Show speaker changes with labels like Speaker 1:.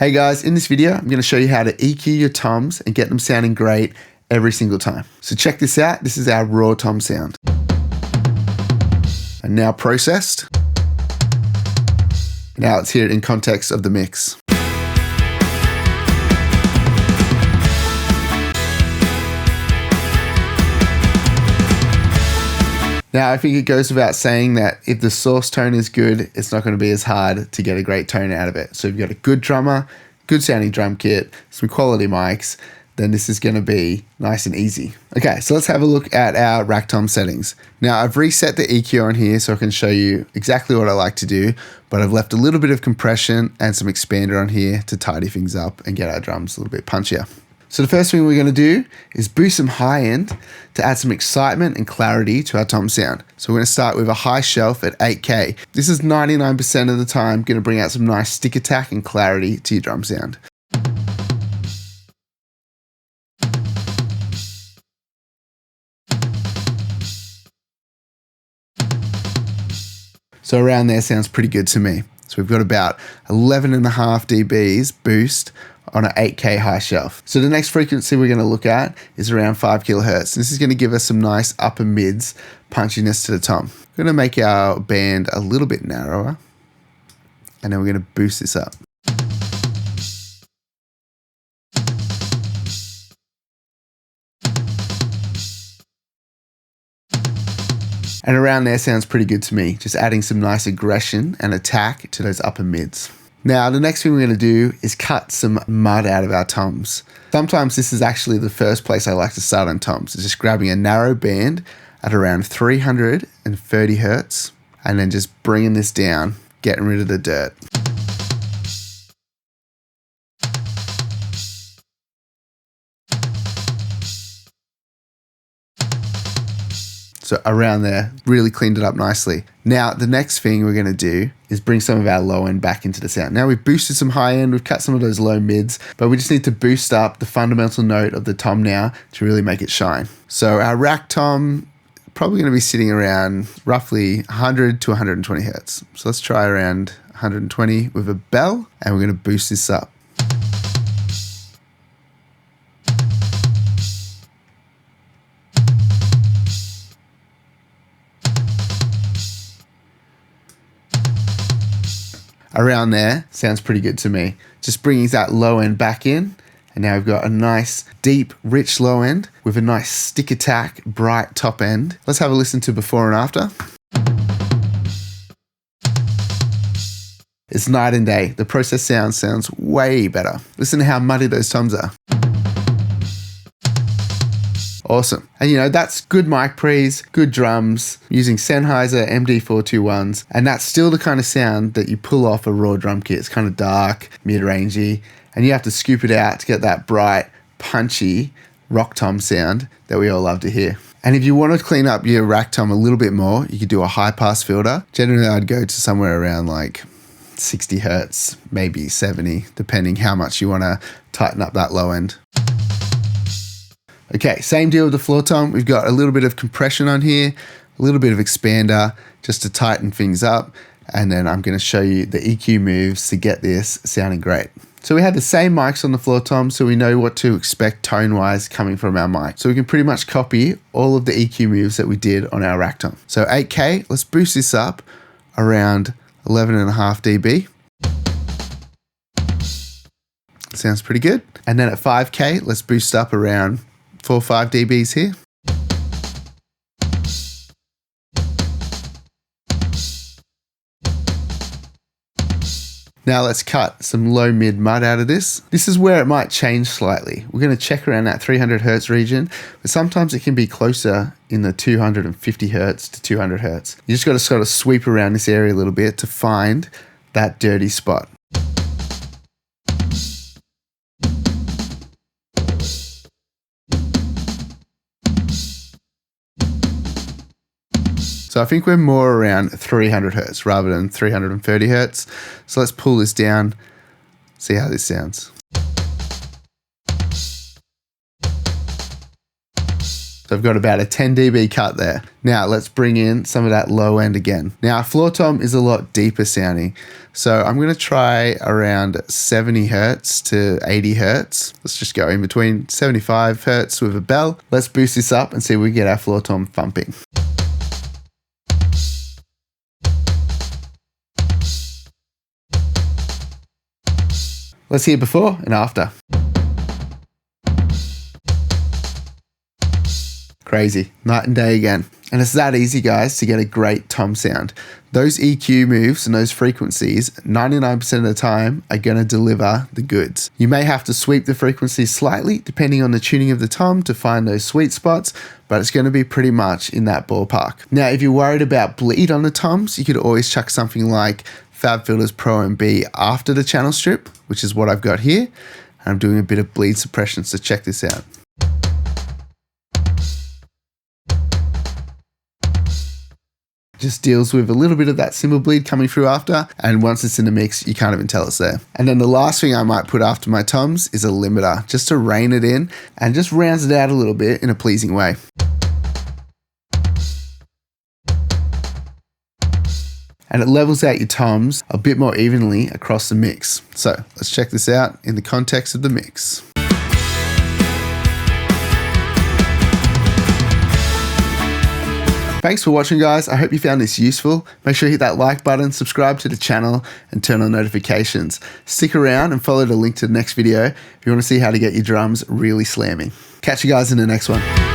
Speaker 1: Hey guys, in this video, I'm going to show you how to EQ your toms and get them sounding great every single time. So check this out. This is our raw tom sound. And now processed. Now let's hear it in context of the mix. Now, I think it goes without saying that if the source tone is good, it's not going to be as hard to get a great tone out of it. So if you've got a good drummer, good sounding drum kit, some quality mics, then this is going to be nice and easy. Okay, so let's have a look at our rack tom settings. Now, I've reset the EQ on here so I can show you exactly what I like to do, but I've left a little bit of compression and some expander on here to tidy things up and get our drums a little bit punchier. So the first thing we're going to do is boost some high end to add some excitement and clarity to our tom sound. So we're going to start with a high shelf at 8K. This is 99% of the time going to bring out some nice stick attack and clarity to your drum sound. So around there sounds pretty good to me. So we've got about 11.5 dBs boost on an 8K high shelf. So the next frequency we're going to look at is around 5 kilohertz. This is going to give us some nice upper mids punchiness to the tom. We're going to make our band a little bit narrower, and then we're going to boost this up. And around there sounds pretty good to me, just adding some nice aggression and attack to those upper mids. Now, the next thing we're going to do is cut some mud out of our toms. Sometimes this is actually the first place I like to start on toms. It's just grabbing a narrow band at around 330 hertz and then just bringing this down, getting rid of the dirt. So around there, really cleaned it up nicely. Now, the next thing we're going to do is bring some of our low end back into the sound. Now we've boosted some high end, we've cut some of those low mids, but we just need to boost up the fundamental note of the tom now to really make it shine. So our rack tom, probably going to be sitting around roughly 100 to 120 hertz. So let's try around 120 with a bell, and we're going to boost this up. Around there sounds pretty good to me. Just bringing that low end back in, and now we've got a nice deep rich low end with a nice stick attack bright top end. Let's have a listen to before and after. It's night and day. The process sounds way better. Listen to how muddy those toms are. Awesome. And you know, that's good mic pre's, good drums, using Sennheiser MD421s, and that's still the kind of sound that you pull off a raw drum kit. It's kind of dark, mid-rangey, and you have to scoop it out to get that bright, punchy rock tom sound that we all love to hear. And if you want to clean up your rack tom a little bit more, you could do a high pass filter. Generally, I'd go to somewhere around like 60 hertz, maybe 70, depending how much you want to tighten up that low end. Okay, same deal with the floor tom. We've got a little bit of compression on here, a little bit of expander just to tighten things up. And then I'm going to show you the EQ moves to get this sounding great. So we had the same mics on the floor tom, so we know what to expect tone-wise coming from our mic. So we can pretty much copy all of the EQ moves that we did on our rack tom. So 8K, let's boost this up around 11.5 dB. Sounds pretty good. And then at 5K, let's boost up around 4 or 5 dBs here. Now let's cut some low mid mud out of this. This is where it might change slightly. We're going to check around that 300 hertz region, but sometimes it can be closer in the 250 hertz to 200 hertz. You just got to sort of sweep around this area a little bit to find that dirty spot. So I think we're more around 300 hertz rather than 330 hertz. So let's pull this down, see how this sounds. So So I've got about a 10 dB cut there. Now let's bring in some of that low end again. Now a floor tom is a lot deeper sounding. So I'm going to try around 70 Hertz to 80 Hertz. Let's just go in between 75 Hertz with a bell. Let's boost this up and see if we get our floor tom thumping. Let's hear before and after. Crazy, night and day again. And it's that easy, guys, to get a great tom sound. Those EQ moves and those frequencies, 99% of the time, are going to deliver the goods. You may have to sweep the frequencies slightly, depending on the tuning of the tom, to find those sweet spots, but it's going to be pretty much in that ballpark. Now, if you're worried about bleed on the toms, you could always chuck something like FabFilter's Pro MB after the channel strip, which is what I've got here. And I'm doing a bit of bleed suppression, so check this out. Just deals with a little bit of that cymbal bleed coming through after, and once it's in the mix, you can't even tell it's there. And then the last thing I might put after my toms is a limiter, just to rein it in and just rounds it out a little bit in a pleasing way. And it levels out your toms a bit more evenly across the mix. So let's check this out in the context of the mix. Thanks for watching, guys. I hope you found this useful. Make sure you hit that like button, subscribe to the channel, and turn on notifications. Stick around and follow the link to the next video if you want to see how to get your drums really slamming. Catch you guys in the next one.